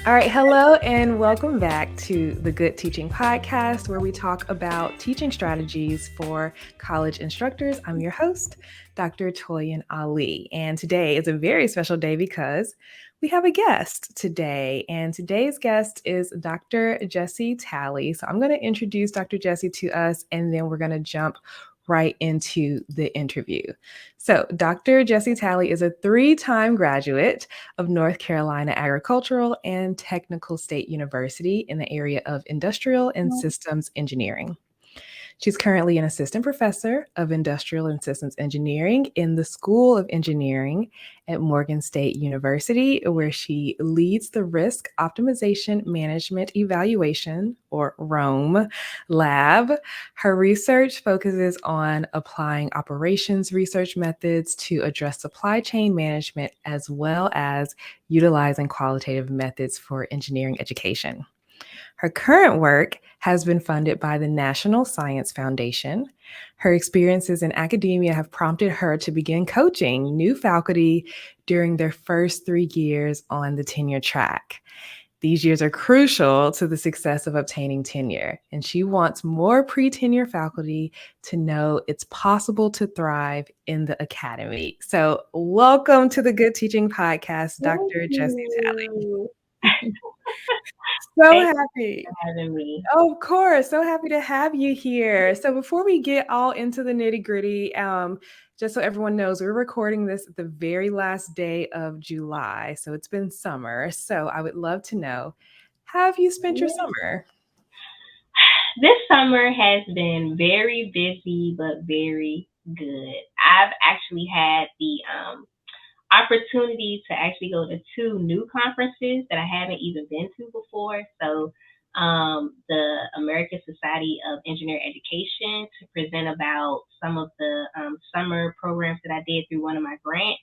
All right, hello and welcome back to the Good Teaching Podcast, where we talk about teaching strategies for college instructors. I'm your host, Dr. Toyin Alli, and today is a very special day because we have a guest today, and today's guest is Dr. Jessye Talley. So I'm going to introduce Dr. Jessye to us, and then we're going to jump right into the interview. So, Dr. Jessye Talley is a 3-time graduate of North Carolina Agricultural and Technical State University in the area of industrial and systems engineering. She's currently an assistant professor of industrial and systems engineering in the School of Engineering at Morgan State University, where she leads the Risk Optimization Management Evaluation, or ROME, lab. Her research focuses on applying operations research methods to address supply chain management, as well as utilizing qualitative methods for engineering education. Her current work has been funded by the National Science Foundation. Her experiences in academia have prompted her to begin coaching new faculty during their first 3 years on the tenure track. These years are crucial to the success of obtaining tenure, and she wants more pre-tenure faculty to know it's possible to thrive in the academy. So, welcome to the Good Teaching Podcast, Thank Dr. Jessye Talley. you. So Thank you happy. for having me. Of course, so happy to have you here. So before we get all into the nitty-gritty, just so everyone knows, we're recording this the very last day of July. So it's been summer. So I would love to know, how have you spent your summer? This summer has been very busy, but very good. I've actually had the opportunity to actually go to two new conferences that I haven't even been to before. So, the American Society of Engineer Education to present about some of the summer programs that I did through one of my grants,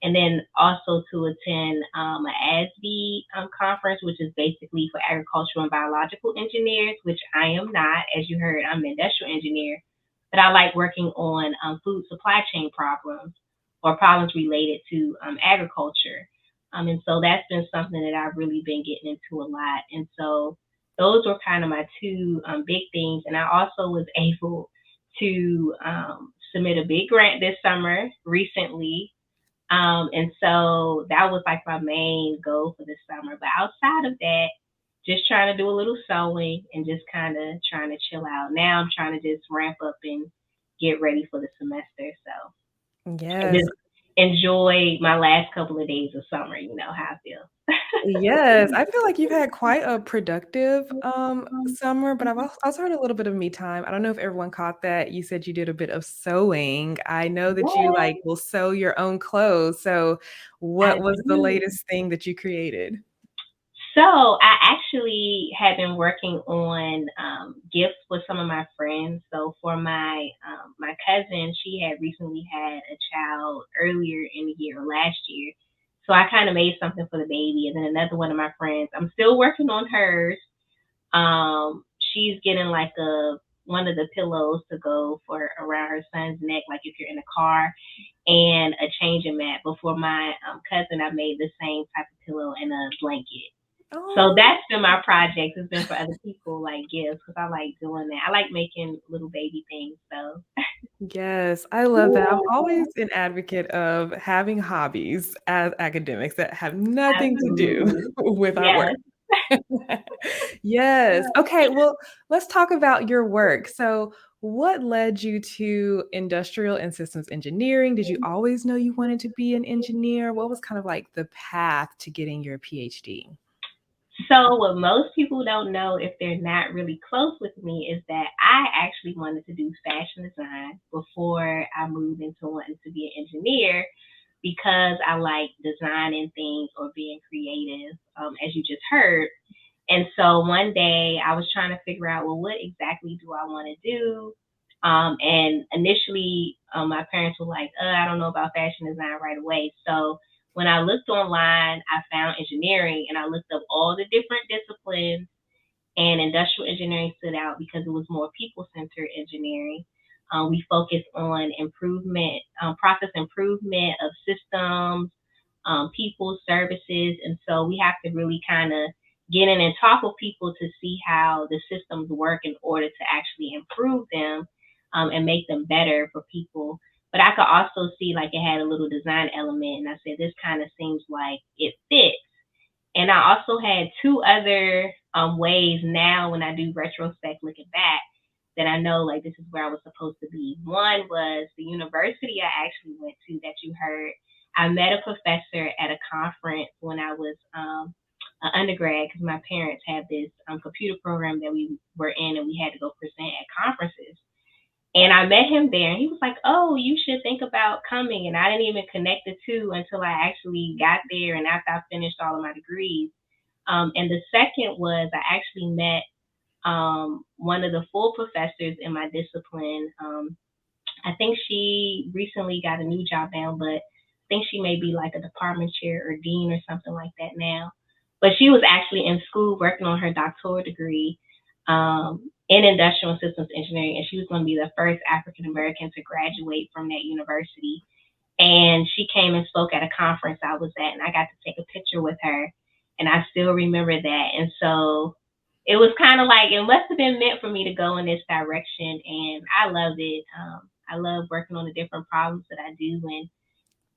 and then also to attend an ASB conference, which is basically for agricultural and biological engineers, which I am not. As you heard, I'm an industrial engineer, but I like working on food supply chain problems or problems related to agriculture. And so that's been something that I've really been getting into a lot. And so those were kind of my two big things. And I also was able to submit a big grant this summer recently, and so that was like my main goal for the summer. But outside of that, just trying to do a little sewing and just kind of trying to chill out. Now I'm trying to just ramp up and get ready for the semester. So and Yes. just enjoy my last couple of days of summer. You know how I feel. Yes, I feel like you've had quite a productive summer, but I've also heard a little bit of me time. I don't know if everyone caught that. You said you did a bit of sewing. I know that you Yeah, like will sew your own clothes. So, I what was the do. latest thing that you created? So I actually had been working on gifts with some of my friends. So for my cousin, she had recently had a child earlier in the year, last year. So I kind of made something for the baby, and then another one of my friends, I'm still working on hers. She's getting like a one of the pillows to go for around her son's neck, like if you're in a car, and a changing mat. But for my cousin, I made the same type of pillow and a blanket. So Oh, that's been my project. It's been for other people like gifts because I like doing that. I like making little baby things. So yes, I love that. I'm always an advocate of having hobbies as academics that have nothing to do absolutely, with our work. yes. Yes. Okay, well, let's talk about your work. So, what led you to industrial and systems engineering? Did you always know you wanted to be an engineer? What was kind of like the path to getting your PhD? So what most people don't know if they're not really close with me is that I actually wanted to do fashion design before I moved into wanting to be an engineer because I like designing things or being creative, as you just heard. And so one day I was trying to figure out, well, what exactly do I want to do? And initially, my parents were like, I don't know about fashion design right away. So when I looked online, I found engineering and I looked up all the different disciplines, and industrial engineering stood out because it was more people centered engineering. We focused on improvement, process improvement of systems, people, services. And so we have to really kind of get in and talk with people to see how the systems work in order to actually improve them, and make them better for people. But I could also see like it had a little design element, and I said this kind of seems like it fits. And I also had two other ways now when I do retrospect looking back that I know like this is where I was supposed to be. One was the university I actually went to that you heard. I met a professor at a conference when I was an undergrad because my parents had this computer program that we were in and we had to go present at conferences. And I met him there, and he was like, "Oh, you should think about coming." And I didn't even connect the two until I actually got there and after I finished all of my degrees. And the second was I actually met one of the full professors in my discipline. I think she recently got a new job now, but I think she may be like a department chair or dean or something like that now. But she was actually in school working on her doctoral degree in industrial systems engineering, and she was going to be the first African American to graduate from that university. And she came and spoke at a conference I was at, and I got to take a picture with her, and I still remember that. And so it was kind of like it must have been meant for me to go in this direction, and I love it. I love working on the different problems that I do, and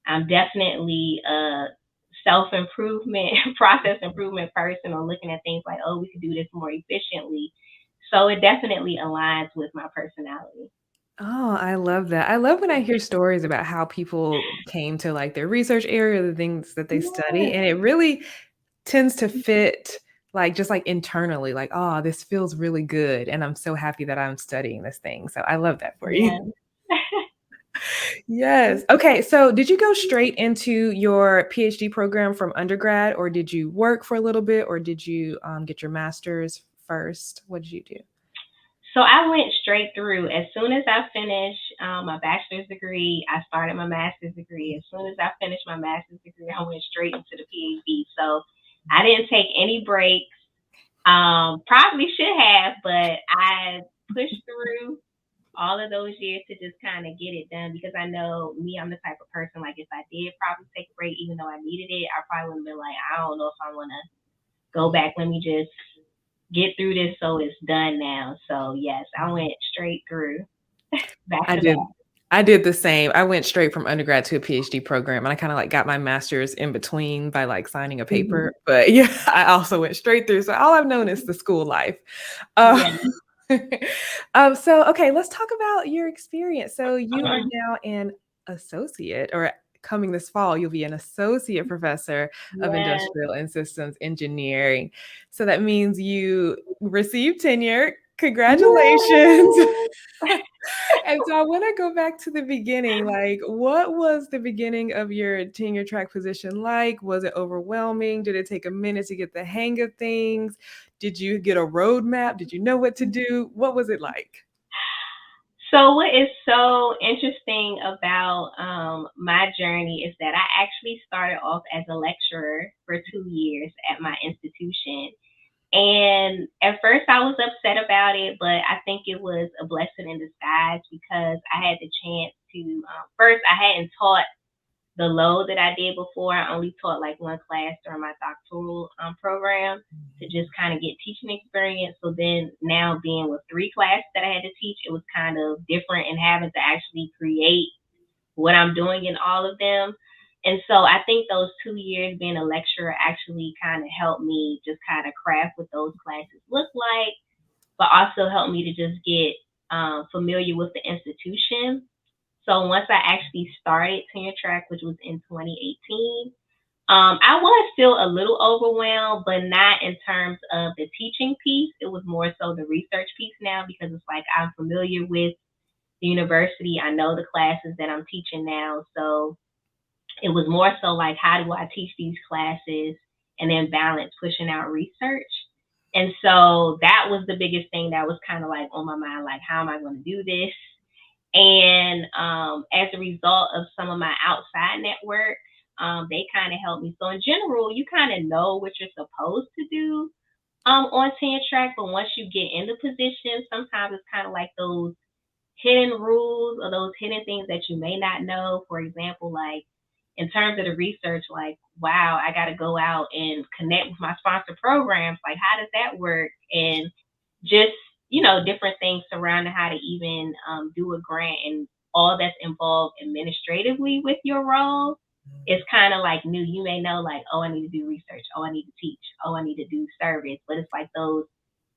I'm definitely a self improvement, process improvement person on looking at things like, oh, we could do this more efficiently. So it definitely aligns with my personality. Oh, I love that. I love when I hear stories about how people came to like their research area, the things that they study, Yeah. and it really tends to fit like just like internally, like, oh, this feels really good. And I'm so happy that I'm studying this thing. So I love that for you. Yeah. Yes. Okay. So did you go straight into your PhD program from undergrad, or did you work for a little bit, or did you get your master's first? What did you do? So I went straight through. As soon as I finished my bachelor's degree, I started my master's degree. As soon as I finished my master's degree, I went straight into the PhD. So I didn't take any breaks. Probably should have, but I pushed through all of those years to just kind of get it done because I know me, I'm the type of person like if I did probably take a break, even though I needed it, I probably would have been like, I don't know if I want to go back. Let me just get through this so it's done now. So yes, I went straight through back I to did. back. I did the same. I went straight from undergrad to a PhD program, and I kind of like got my master's in between by like signing a Mm-hmm. paper. But yeah, I also went straight through. So all I've known is the school life. Uh, Yeah. so okay, let's talk about your experience. So you are now an associate, or coming this fall, you'll be an associate professor of Yeah. industrial and systems engineering. So that means you received tenure. Congratulations. Woo! And so I want to go back to the beginning. Like, what was the beginning of your tenure track position like? Was it overwhelming? Did it take a minute to get the hang of things? Did you get a roadmap? Did you know what to do? What was it like? So what is so interesting about my journey is that I actually started off as a lecturer for 2 years at my institution. And at first I was upset about it, but I think it was a blessing in disguise because I had the chance to, first, I hadn't taught the load that I did before. I only taught like one class during my doctoral program to just kind of get teaching experience. So then now being with three classes that I had to teach, it was kind of different and having to actually create what I'm doing in all of them. And so I think those 2 years being a lecturer actually kind of helped me just kind of craft what those classes look like, but also helped me to just get familiar with the institution. So once I actually started tenure track, which was in 2018, I was still a little overwhelmed, but not in terms of the teaching piece. It was more so the research piece now because it's like I'm familiar with the university. I know the classes that I'm teaching now. So it was more so like, how do I teach these classes and then balance pushing out research? And so that was the biggest thing that was kind of like on my mind, like, how am I going to do this? And as a result of some of my outside network, they kind of helped me. So in general, you kind of know what you're supposed to do on tenure track, but once you get in the position, sometimes it's kind of like those hidden rules or those hidden things that you may not know. For example, like in terms of the research, like, wow, I got to go out and connect with my sponsor programs. Like, how does that work? And just, different things surrounding how to even do a grant and all that's involved administratively with your role is kind of like new. You may know, like, oh, I need to do research. Oh, I need to teach. Oh, I need to do service. But it's like those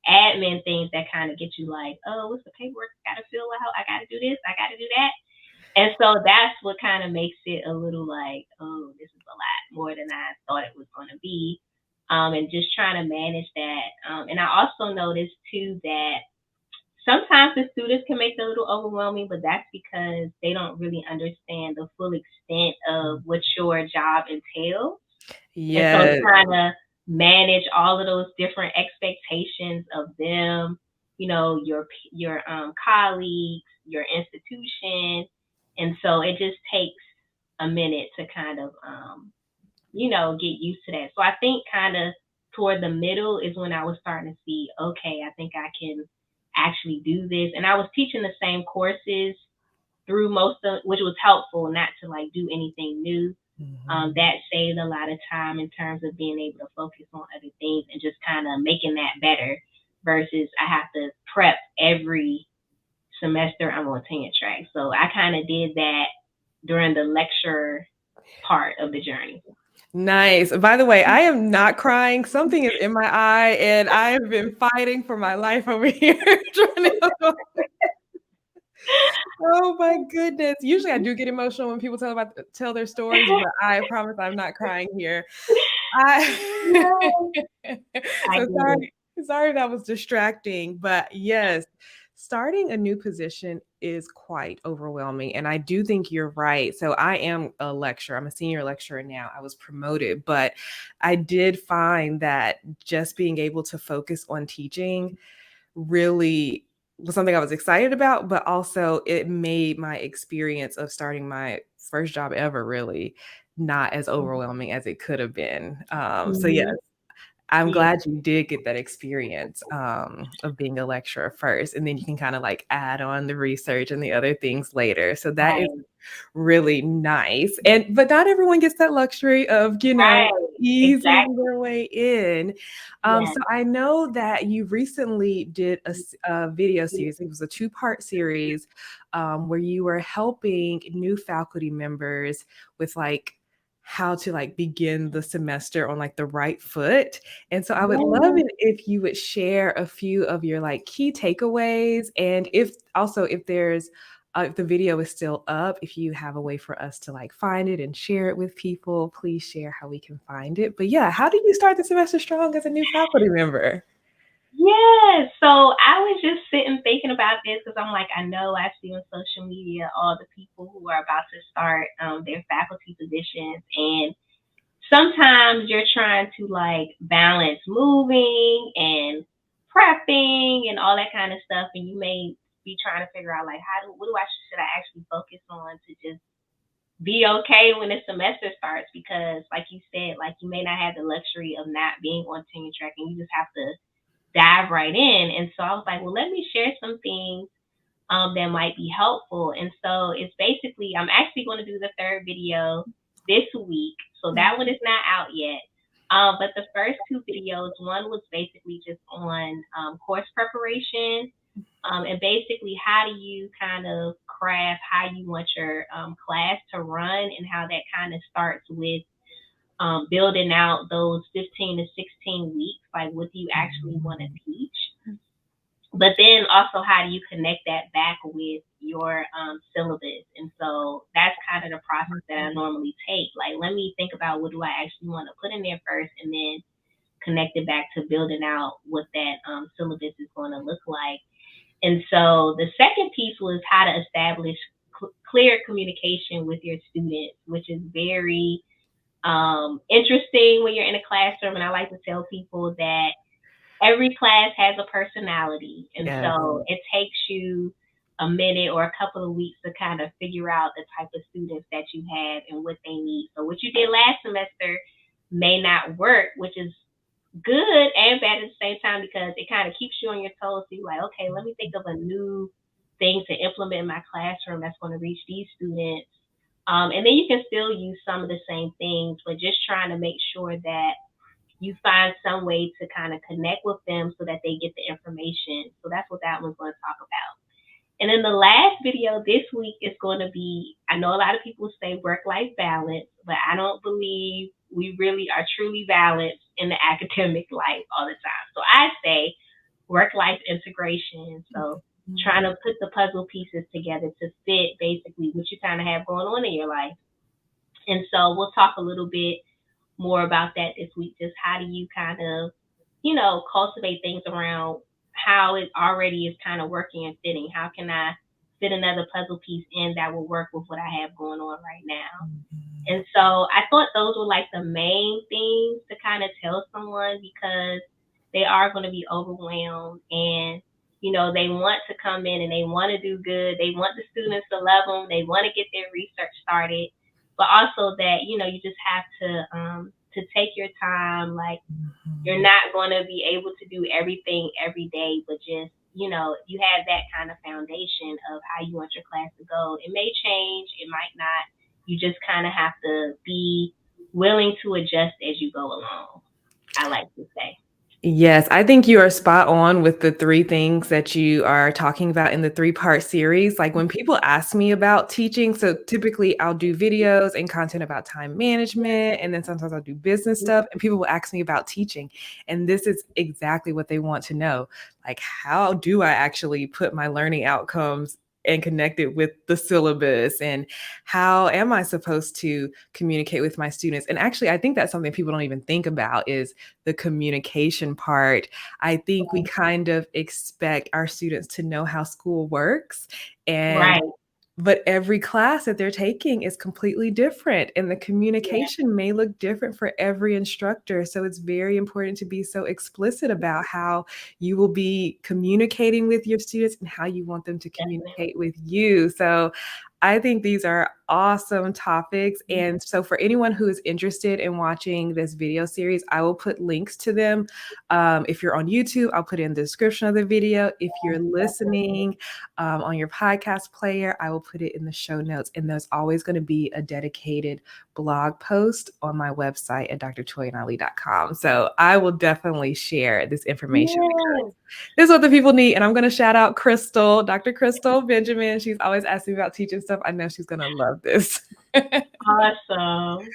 admin things that kind of get you like, oh, what's the paperwork I got to fill out? I got to do this. I got to do that. And so that's what kind of makes it a little like, oh, this is a lot more than I thought it was going to be. And just trying to manage that. And I also noticed too that sometimes the students can make it a little overwhelming, but that's because they don't really understand the full extent of what your job entails. And so Yes. trying to manage all of those different expectations of them, your colleagues, your institution, and so it just takes a minute to kind of get used to that. So I think kind of toward the middle is when I was starting to see, okay, I think I can actually do this. And I was teaching the same courses through most of, which was helpful not to like do anything new. That saved a lot of time in terms of being able to focus on other things and just kind of making that better versus I have to prep every semester I'm on tenure track. So I kind of did that during the lecture part of the journey. Nice. By the way, I am not crying. Something is in my eye, and I have been fighting for my life over here. Oh my goodness. Usually I do get emotional when people tell their stories, but I promise I'm not crying here. I No, I so get it. sorry that was distracting, but yes, starting a new position is quite overwhelming, and I do think you're right. So I am a lecturer. I'm a senior lecturer now. I was promoted, but I did find that just being able to focus on teaching really was something I was excited about, but also it made my experience of starting my first job ever really not as overwhelming as it could have been. So yes, Mm-hmm. I'm Yeah, glad you did get that experience of being a lecturer first, and then you can kind of like add on the research and the other things later. So that is right, really nice. And but not everyone gets that luxury of, right, easing exactly. their way in. Yes, So I know that you recently did a video series. It was a two-part series where you were helping new faculty members with like how to like begin the semester on like the right foot. And so I would love yes, it if you would share a few of your like key takeaways, and if there's if the video is still up, if you have a way for us to like find it and share it with people, please share how we can find it. But yeah, how did you start the semester strong as a new faculty member? yes. So I was just sitting thinking about this because I'm like, I know I see on social media all the people who are about to start their faculty positions, and sometimes you're trying to like balance moving and prepping and all that kind of stuff, and you may be trying to figure out like what do I should I actually focus on to just be okay when the semester starts because like you said, like you may not have the luxury of not being on tenure track and you just have to dive right in. And so I was like, well, let me share some things that might be helpful. And so it's basically, I'm actually going to do the third video this week. So that one is not out yet. But the first two videos, one was basically just on course preparation. And basically, how do you kind of craft how you want your class to run and how that kind of starts with building out those 15 to 16 weeks. Like, what do you actually want to teach? But then also, how do you connect that back with your syllabus? And so that's kind of the process that I normally take. Like, let me think about what do I actually want to put in there first, and then connect it back to building out what that syllabus is going to look like. And so the second piece was how to establish clear communication with your students, which is very interesting when you're in a classroom. And I like to tell people that every class has a personality. And Yes. so it takes you a minute or a couple of weeks to kind of figure out the type of students that you have and what they need. So what you did last semester may not work, which is good and bad at the same time because it kind of keeps you on your toes. So you're like, okay, let me think of a new thing to implement in my classroom that's going to reach these students And then you can still use some of the same things, but just trying to make sure that you find some way to kind of connect with them so that they get the information. So that's what that one's going to talk about. And then the last video this week is going to be, I know a lot of people say work-life balance, but I don't believe we really are truly balanced in the academic life all the time. So I say work-life integration. So trying to put the puzzle pieces together to fit basically what you kind of have going on in your life. And so we'll talk a little bit more about that this week. Just how do you kind of, cultivate things around how it already is kind of working and fitting. How can I fit another puzzle piece in that will work with what I have going on right now? And so I thought those were like the main things to kind of tell someone, because they are going to be overwhelmed, and they want to come in and they want to do good. They want the students to love them. They want to get their research started, but also that you just have to take your time. Like, you're not going to be able to do everything every day, but just you have that kind of foundation of how you want your class to go. It may change, it might not. You just kind of have to be willing to adjust as you go along, I like to say. Yes, I think you are spot on with the three things that you are talking about in the three-part series. Like, when people ask me about teaching, so typically I'll do videos and content about time management, and then sometimes I'll do business stuff, and people will ask me about teaching. And this is exactly what they want to know. Like, how do I actually put my learning outcomes and connect it with the syllabus, and how am I supposed to communicate with my students? And actually, I think that's something people don't even think about, is the communication part. I think we kind of expect our students to know how school works, Right. but every class that they're taking is completely different, and the communication may look different for every instructor. So it's very important to be so explicit about how you will be communicating with your students and how you want them to communicate with you. So I think these are awesome topics. And so for anyone who is interested in watching this video series, I will put links to them. If you're on YouTube, I'll put in the description of the video. If you're listening on your podcast player, I will put it in the show notes. And there's always going to be a dedicated blog post on my website at drtoyinalli.com. So I will definitely share this information because this is what the people need. And I'm going to shout out Crystal, Dr. Crystal Benjamin. She's always asking me about teaching stuff. I know she's going to love this. Awesome.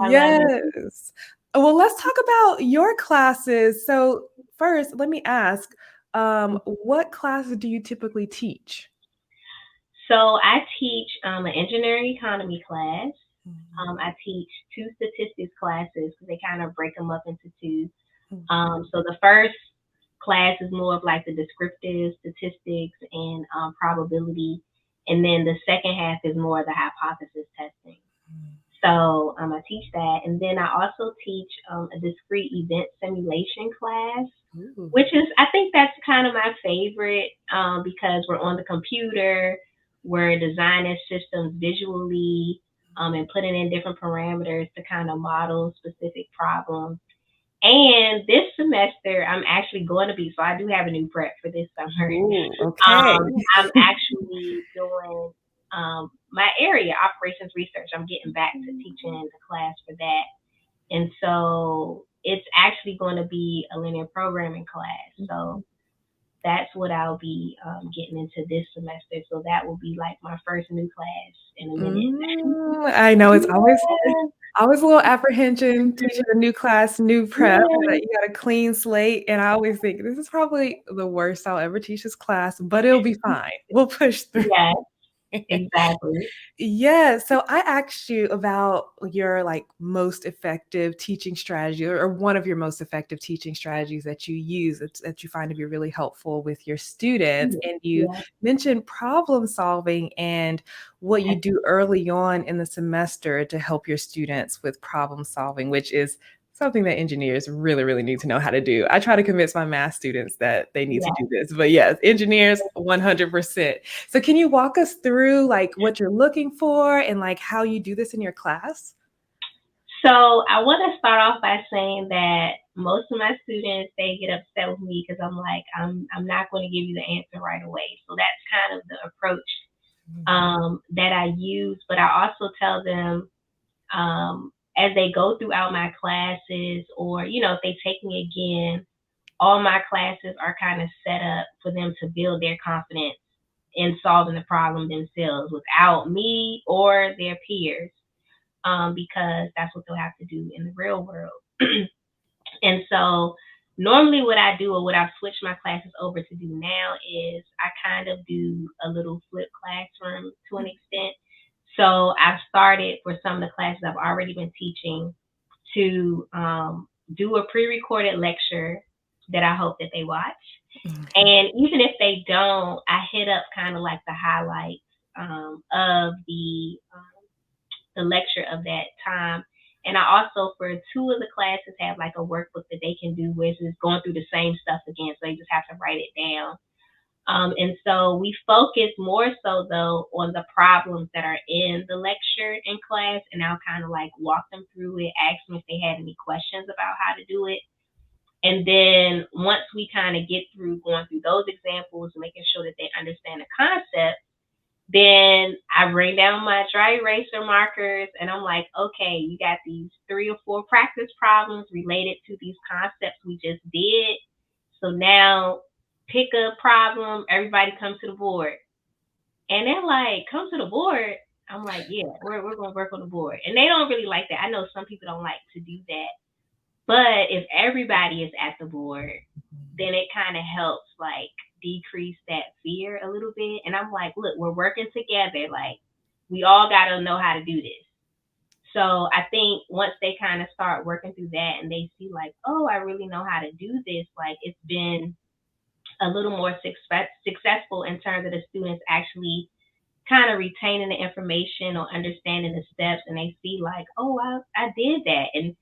Yes. Well, let's talk about your classes. So first, let me ask, what classes do you typically teach? So I teach an engineering economy class. I teach 2 statistics classes because they kind of break them up into 2. So the first class is more of like the descriptive statistics and probability, and then the second half is more of the hypothesis testing. So I teach that, and then I also teach a discrete event simulation class, which is, I think that's kind of my favorite, because we're on the computer, we're designing systems visually, and putting in different parameters to kind of model specific problems. And this semester, I'm actually going to be, so I do have a new prep for this summer. Ooh, okay. I'm actually doing my area, operations research. I'm getting back to teaching the class for that. And so it's actually going to be a linear programming class. So that's what I'll be getting into this semester. So that will be like my first new class in a minute. I know it's always a little apprehension teaching a new class, new prep, that you got a clean slate. And I always think this is probably the worst I'll ever teach this class, but it'll be fine. We'll push through. Yeah, exactly. Yeah. So I asked you about your most effective teaching strategy, or one of your most effective teaching strategies that you use that you find to be really helpful with your students. And you mentioned problem solving and what you do early on in the semester to help your students with problem solving, which is something that engineers really, really need to know how to do. I try to convince my math students that they need to do this, but yes, engineers 100%. So can you walk us through what you're looking for and how you do this in your class? So I want to start off by saying that most of my students, they get upset with me because I'm like, I'm not going to give you the answer right away. So that's kind of the approach that I use, but I also tell them as they go throughout my classes, or if they take me again, all my classes are kind of set up for them to build their confidence in solving the problem themselves without me or their peers, because that's what they'll have to do in the real world. And so normally what I do, or what I've switched my classes over to do now, is I kind of do a little flip classroom to an extent. So I've started, for some of the classes I've already been teaching, to do a pre-recorded lecture that I hope that they watch. Okay. And even if they don't, I hit up kind of like the highlights of the lecture of that time. And I also, for two of the classes, have like a workbook that they can do, which is going through the same stuff again. So they just have to write it down. And so we focus more so though on the problems that are in the lecture in class, and I'll kind of like walk them through it, ask them if they had any questions about how to do it. And then once we kind of get through going through those examples, making sure that they understand the concept, then I bring down my dry eraser markers and I'm like, okay, you got these 3 or 4 practice problems related to these concepts we just did. So now pick a problem, everybody comes to the board. And they're like, come to the board. I'm like, yeah, we're going to work on the board. And they don't really like that. I know some people don't like to do that. But if everybody is at the board, then it kind of helps like decrease that fear a little bit. And I'm like, look, we're working together. Like, we all got to know how to do this. So I think once they kind of start working through that and they see like, oh, I really know how to do this, like it's been a little more successful in terms of the students actually kind of retaining the information or understanding the steps, and they see like, oh, I did that. And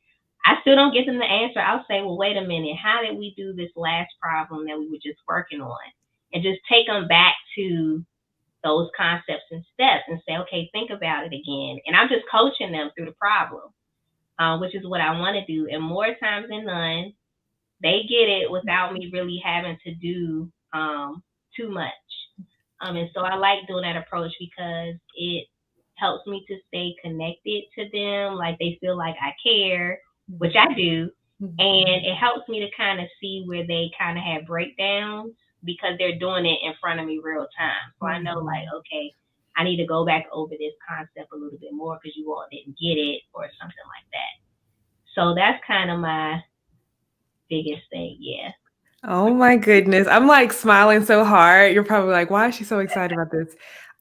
I still don't get them the answer. I'll say, well, wait a minute, how did we do this last problem that we were just working on? And just take them back to those concepts and steps and say, okay, think about it again. And I'm just coaching them through the problem, which is what I want to do. And more times than none, they get it without me really having to do too much. And so I like doing that approach because it helps me to stay connected to them. Like they feel like I care, which I do. And it helps me to kind of see where they kind of have breakdowns because they're doing it in front of me real time. So I know, like, okay, I need to go back over this concept a little bit more because you all didn't get it or something like that. So that's kind of my biggest thing. Yeah. Oh my goodness. I'm like smiling so hard. You're probably like, why is she so excited about this?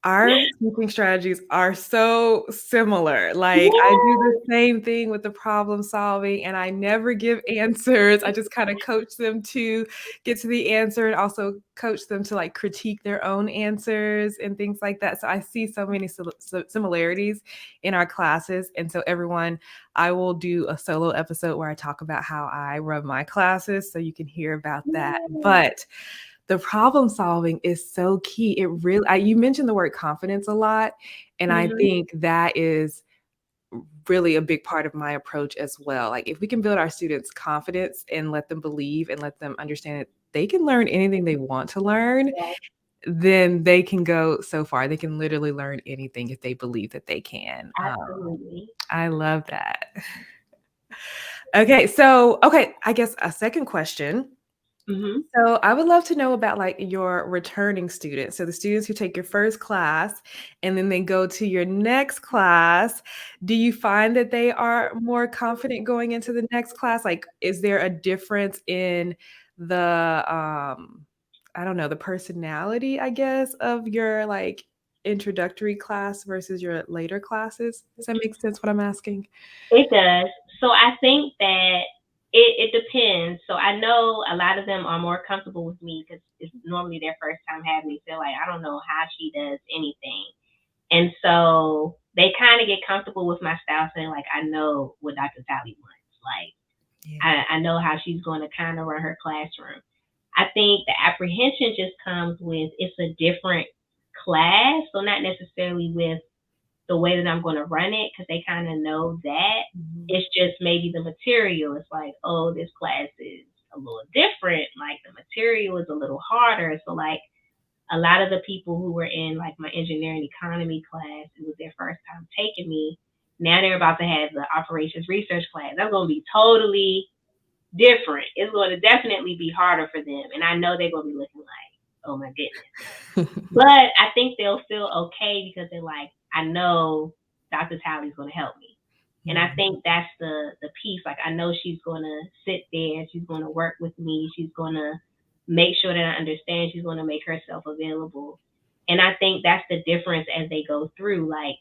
Our teaching strategies are so similar. Like, I do the same thing with the problem solving, and I never give answers. I just kind of coach them to get to the answer and also coach them to like critique their own answers and things like that. So I see so many similarities in our classes. And so, everyone, I will do a solo episode where I talk about how I run my classes so you can hear about that. But the problem solving is so key. It really, you mentioned the word confidence a lot. And I think that is really a big part of my approach as well. Like if we can build our students' confidence and let them believe and let them understand that they can learn anything they want to learn, then they can go so far. They can literally learn anything if they believe that they can. Absolutely. I love that. Okay, so I guess a second question. So I would love to know about like your returning students. So the students who take your first class and then they go to your next class. Do you find that they are more confident going into the next class? Like, is there a difference in the I don't know, the personality, I guess, of your like introductory class versus your later classes? Does that make sense what I'm asking? It does. So I think that it depends. So I know a lot of them are more comfortable with me because it's normally their first time having me. Feel like I don't know how she does anything, and so they kind of get comfortable with my style, saying like I know what Dr. Talley wants. Like I know how she's going to kind of run her classroom. I think the apprehension just comes with it's a different class, so not necessarily with the way that I'm going to run it because they kind of know that. It's just maybe the material. It's like, oh, this class is a little different. Like the material is a little harder. So like a lot of the people who were in like my engineering economy class, it was their first time taking me. Now they're about to have the operations research class. That's going to be totally different. It's going to definitely be harder for them. And I know they're going to be looking like, oh my goodness. But I think they'll feel okay because they're like, I know Dr. Talley's going to help me. And I think that's the piece. Like I know she's gonna sit there, she's gonna work with me, she's gonna make sure that I understand, she's gonna make herself available. And I think that's the difference as they go through. Like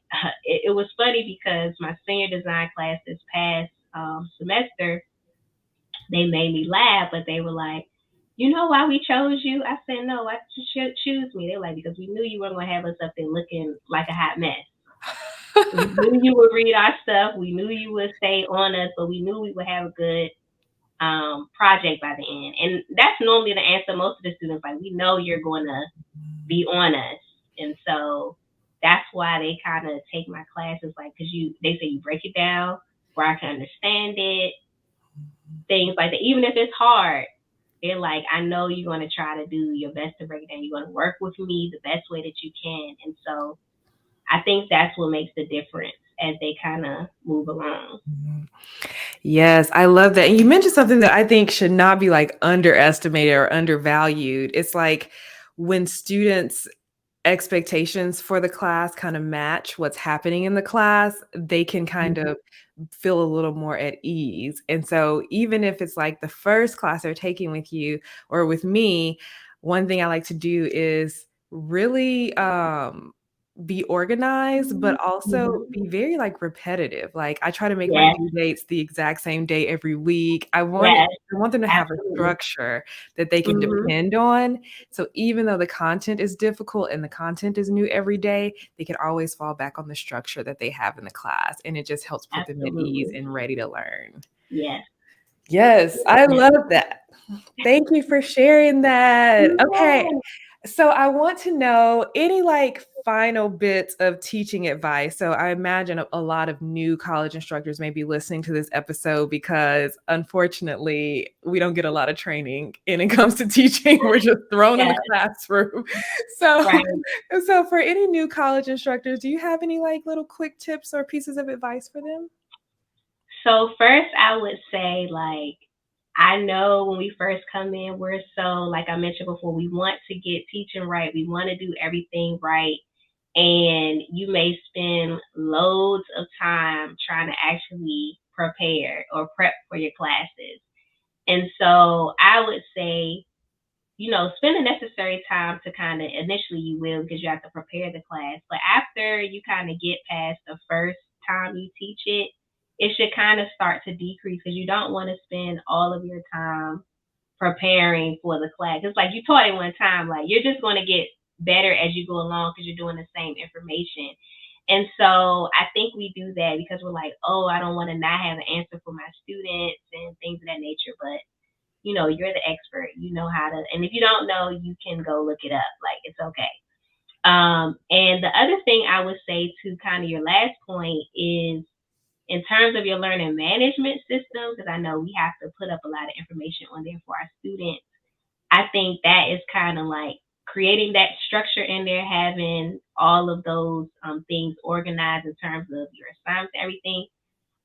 it was funny because my senior design class this past semester, they made me laugh, but they were like, "You know why we chose you?" I said, "No, why did you choose me?" They're like, "Because we knew you weren't gonna have us up there looking like a hot mess. We knew you would read our stuff. We knew you would stay on us, but we knew we would have a good project by the end." And that's normally the answer most of the students like, "We know you're going to be on us," and so that's why they kind of take my classes like because they say you break it down where I can understand it, things like that. Even if it's hard, they're like, "I know you're going to try to do your best to break it down. You're going to work with me the best way that you can," and so I think that's what makes the difference as they kind of move along. Yes, I love that. And you mentioned something that I think should not be like underestimated or undervalued. It's like when students expectations for the class kind of match what's happening in the class, they can kind Mhm. of feel a little more at ease. And so even if it's like the first class they're taking with you or with me, one thing I like to do is really be organized, but also Mhm. be very like repetitive. Like I try to make my Yes, due dates the exact same day every week. yes, I want them to have a absolutely. structure that they can Mhm. depend on. So even though the content is difficult and the content is new every day, they can always fall back on the structure that they have in the class. And it just helps put them at ease Absolutely. and ready to learn. Yes. Yes, I Yes. love that. Thank you for sharing that. Okay. Yes. So I want to know any like final bits of teaching advice. So I imagine a lot of new college instructors may be listening to this episode because unfortunately we don't get a lot of training when it comes to teaching. We're just thrown in the Yes. classroom. So Right. so for any new college instructors, do you have any like little quick tips or pieces of advice for them? So first, I would say like I know when we first come in, we're so like I mentioned before, we want to get teaching right. We want to do everything right. And you may spend loads of time trying to actually prepare or prep for your classes. And so I would say, spend the necessary time to kind of initially you will because you have to prepare the class. But after you kind of get past the first time you teach it, it should kind of start to decrease because you don't want to spend all of your time preparing for the class. It's like you taught it one time, like you're just going to get better as you go along because you're doing the same information. And so I think we do that because we're like, oh, I don't want to not have an answer for my students and things of that nature. But you're the expert. You know how to, and if you don't know, you can go look it up. Like it's okay. And the other thing I would say to kind of your last point is in terms of your learning management system, because I know we have to put up a lot of information on there for our students. I think that is kind of like creating that structure in there, having all of those things organized in terms of your assignments, everything.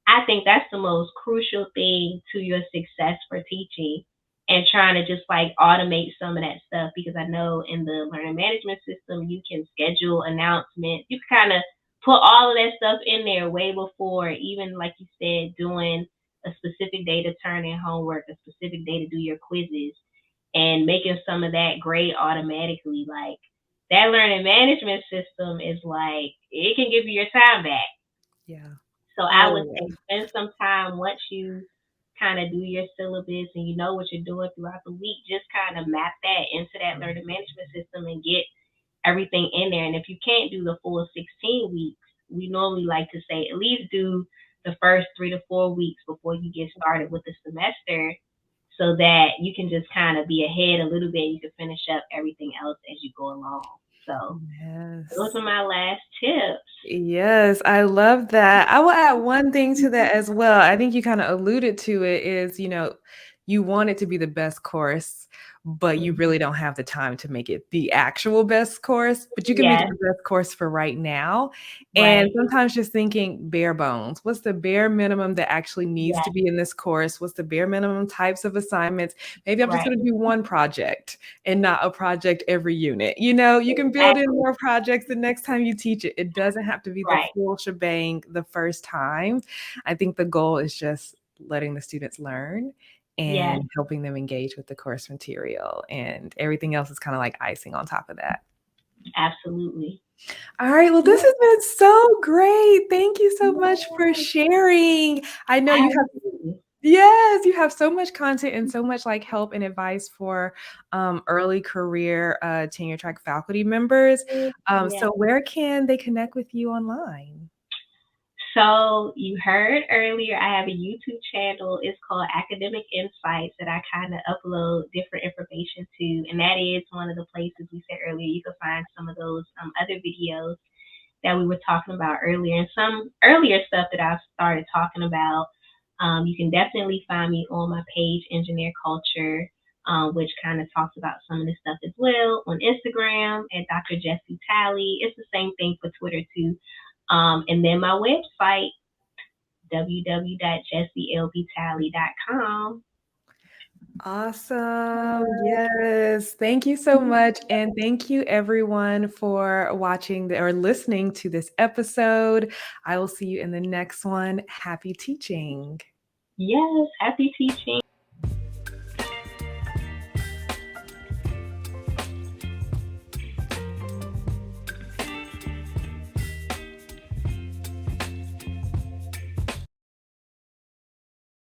I think that's the most crucial thing to your success for teaching and trying to just like automate some of that stuff because I know in the learning management system you can schedule announcements. You can kind of put all of that stuff in there way before even like you said doing a specific day to turn in homework, a specific day to do your quizzes and making some of that grade automatically like that learning management system is like it can give you your time back. Yeah. So I would Oh, say spend some time once you kind of do your syllabus and you know what you're doing throughout the week, just kind of map that into that learning management system and get everything in there. And if you can't do the full 16 weeks, we normally like to say at least do the first 3 to 4 weeks before you get started with the semester so that you can just kind of be ahead a little bit. You can finish up everything else as you go along. So those yes. are my last tips. Yes, I love that. I will add one thing to that as well. I think you kind of alluded to it is, you want it to be the best course, but you really don't have the time to make it the actual best course, but you can make it Yes, the best course for right now. And right. sometimes just thinking bare bones, what's the bare minimum that actually needs Yes, to be in this course? What's the bare minimum types of assignments? Maybe I'm just right. going to do one project and not a project every unit. You know, you can build in Exactly. more projects the next time you teach it. It doesn't have to be the Right. full shebang the first time. I think the goal is just letting the students learn Yes, and helping them engage with the course material, and everything else is kind of like icing on top of that. absolutely. All right, well, this has been so great. Thank you so much for Yes, sharing. I know you have absolutely. Yes, you have so much content and so much like help and advice for early career tenure track faculty members. Yes. So where can they connect with you online? So you heard earlier, I have a YouTube channel. It's called Academic Insights that I kind of upload different information to, and that is one of the places we said earlier you can find some of those other videos that we were talking about earlier, and some earlier stuff that I started talking about. You can definitely find me on my page, Engineer Culture, which kind of talks about some of this stuff as well. On Instagram at Dr. Jessye Talley. It's the same thing for Twitter too. And then my website, www.jesselbtalley.com. Awesome. Yes. Thank you so much. And thank you everyone for watching or listening to this episode. I will see you in the next one. Happy teaching. Yes, happy teaching.